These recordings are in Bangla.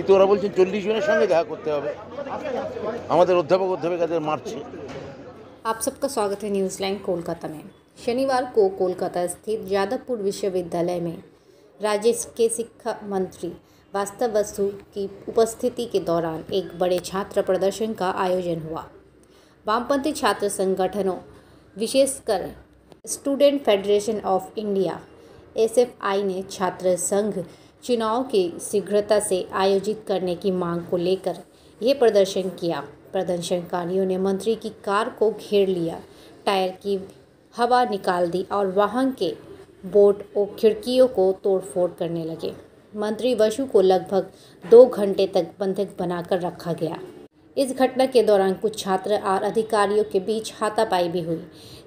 কিন্তু ওরা বলছেন 40 জনের সঙ্গে দেখা করতে হবে। আমাদের অধ্যাপক অধ্যাপিকাদের মারছে। आप सबका स्वागत है न्यूज़ लाइन कोलकाता में। शनिवार को कोलकाता स्थित जादवपुर विश्वविद्यालय में राज्य के शिक्षा मंत्री वास्तव बसु की उपस्थिति के दौरान एक बड़े छात्र प्रदर्शन का आयोजन हुआ। वामपंथी छात्र संगठनों विशेषकर student federation of India (SFI) ने छात्र संघ चुनाव की शीघ्रता से आयोजित करने की मांग को लेकर यह प्रदर्शन किया। प्रदर्शनकारियों ने मंत्री की कार को घेर लिया, टायर की हवा निकाल दी और वाहन के बोर्ड और खिड़कियों को तोड़फोड़ करने लगे। मंत्री बसु को लगभग 2 घंटे तक बंधक बनाकर रखा गया। इस घटना के दौरान कुछ छात्र और अधिकारियों के बीच हाथापाई भी हुई,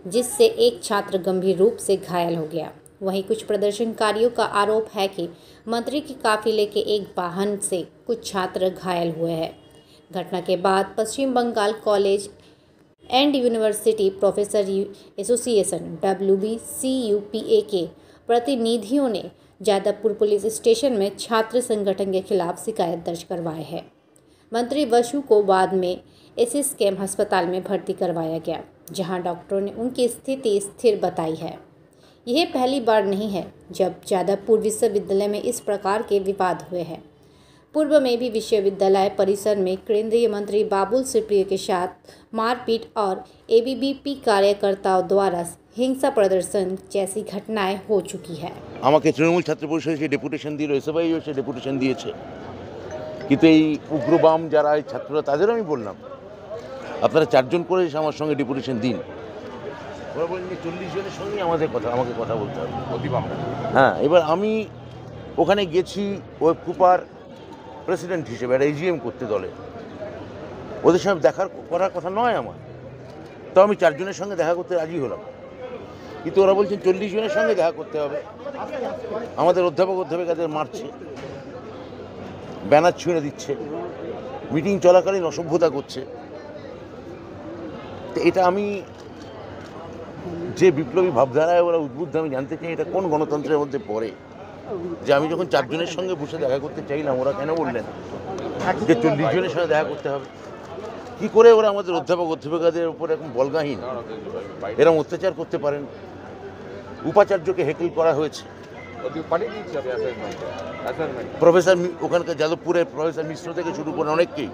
जिससे एक छात्र गंभीर रूप से घायल हो गया। वहीं कुछ प्रदर्शनकारियों का आरोप है कि मंत्री के काफिले के एक वाहन से कुछ छात्र घायल हुए हैं। घटना के बाद Paschim Bangal college and university professor association WBCUPA के प्रतिनिधियों ने जादवपुर पुलिस स्टेशन में छात्र संगठन के खिलाफ शिकायत दर्ज करवाए है। मंत्री बसु को बाद में SSKM अस्पताल में भर्ती करवाया गया, जहां डॉक्टरों ने उनकी स्थिति स्थिर बताई है। यह पहली बार नहीं है जब जादवपुर विश्वविद्यालय में इस प्रकार के विवाद हुए हैं। पूर्व में भी विश्वविद्यालय परिसर में केंद्रीय मंत्री बाबुल सुप्रियो के साथ मारपीट और ABVP कार्यकर्ताओं द्वारा हिंसा प्रदर्शन जैसी घटनाएं हो चुकी है। আমাকে তৃণমূল ছাত্র পরিষদ যে ডেপুটেশন দিল, এসএফআই সে ডেপুটেশন দিয়েছে, কিন্তু এই উগ্রবাম যারা এই ছাত্ররা তাদেরও আমি বললাম আপনারা 4 জন করে এসে আমার সঙ্গে ডেপুটেশন দিন। ওরা বললেন 40 জনের সঙ্গে আমাকে কথা বলতে হবে। হ্যাঁ, এবার আমি ওখানে গেছি ওয়েব কুপার প্রেসিডেন্ট হিসেবে একটা AGM করতে দলে, ওদের সঙ্গে করার কথা নয় আমার, তো আমি 4 জনের সঙ্গে দেখা করতে রাজি হলাম। কিন্তু ওরা বলছেন 40 জনের সঙ্গে দেখা করতে হবে। আমাদের অধ্যাপক অধ্যাপিকাদের মারছে, ব্যানার ছুঁড়ে দিচ্ছে, মিটিং চলাকালীন অসভ্যতা করছে। তো এটা আমি যে বিপ্লবী ভাবধারায় ওরা উদ্বুদ্ধ, আমি জানতে চাই এটা কোন গণতন্ত্রের মধ্যে পড়ে যে আমি যখন 4 জনের সঙ্গে বসে দেখা করতে চাইলাম ওরা কেন বললেন যে 40 জনের সঙ্গে দেখা করতে হবে? কি করে ওরা আমাদের অধ্যাপক অধ্যাপিকাদের উপর এখন বলগাহীন এরকম অত্যাচার করতে পারেন? উপাচার্যকে হেকেল করা হয়েছে, প্রফেসর ওখানকার যাদবপুরের প্রফেসর মিশ্র থেকে শুরু করে অনেককেই,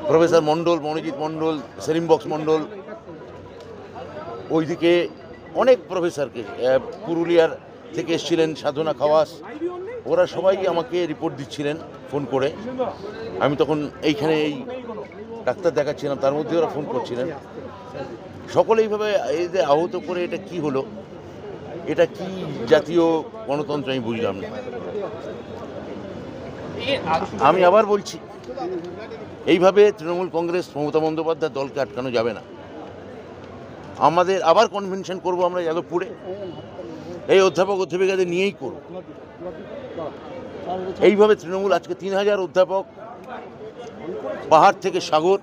প্রফেসর মণ্ডল, মনোজিৎ মণ্ডল, সেলিম বক্স মণ্ডল, ওইদিকে অনেক প্রফেসরকে, পুরুলিয়ার থেকে এসেছিলেন সাধনা খাওয়াস, ওরা সবাই আমাকে রিপোর্ট দিচ্ছিলেন ফোন করে। আমি তখন এইখানে এই ডাক্তার দেখাচ্ছিলাম, তার মধ্যে ওরা ফোন করছিলেন। সকলে এইভাবে এদের আহত করে এটা কি হলো? এটা কি জাতীয় গণতন্ত্র আমি বুঝলাম না। আমি আবার বলছি, এইভাবে তৃণমূল কংগ্রেস মমতা বন্দ্যোপাধ্যায় দলকে আটকানো যাবে না। আমাদের আবার কনভেনশন করব আমরা যাদবপুরে, এই অধ্যাপক অধ্যাপিকাদের নিয়েই করব। এইভাবে তৃণমূল আজকে 3000 অধ্যাপক, পাহাড় থেকে সাগর,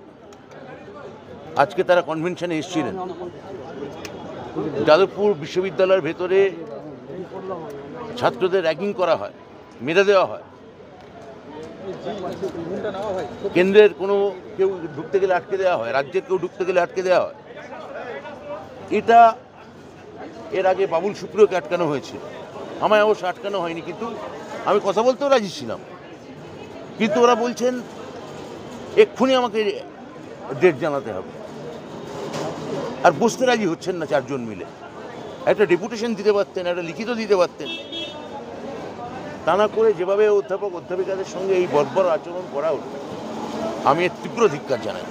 আজকে তারা কনভেনশনে এসেছিলেন। যাদবপুর বিশ্ববিদ্যালয়ের ভেতরে ছাত্রদের র্যাগিং করা হয়, মেরে দেওয়া হয়, কেন্দ্রের কোনো কেউ ঢুকতে গেলে আটকে দেওয়া হয়, রাজ্যের কেউ ঢুকতে গেলে আটকে দেওয়া হয়। এটা এর আগে বাবুল সুপ্রিয়কে আটকানো হয়েছিল, আমায় অবশ্য আটকানো হয়নি, কিন্তু আমি কথা বলতেও রাজি ছিলাম। কিন্তু ওরা বলছেন এক্ষুনি আমাকে ডেট জানাতে হবে, আর বসতে রাজি হচ্ছেন না। 4 জন মিলে একটা ডেপুটেশন দিতে পারতেন, একটা লিখিত দিতে পারতেন। তা না করে যেভাবে অধ্যাপক অধ্যাপিকাদের সঙ্গে এই বর্বর আচরণ করা হলো, আমি এর তীব্র ধিক্কার জানাই।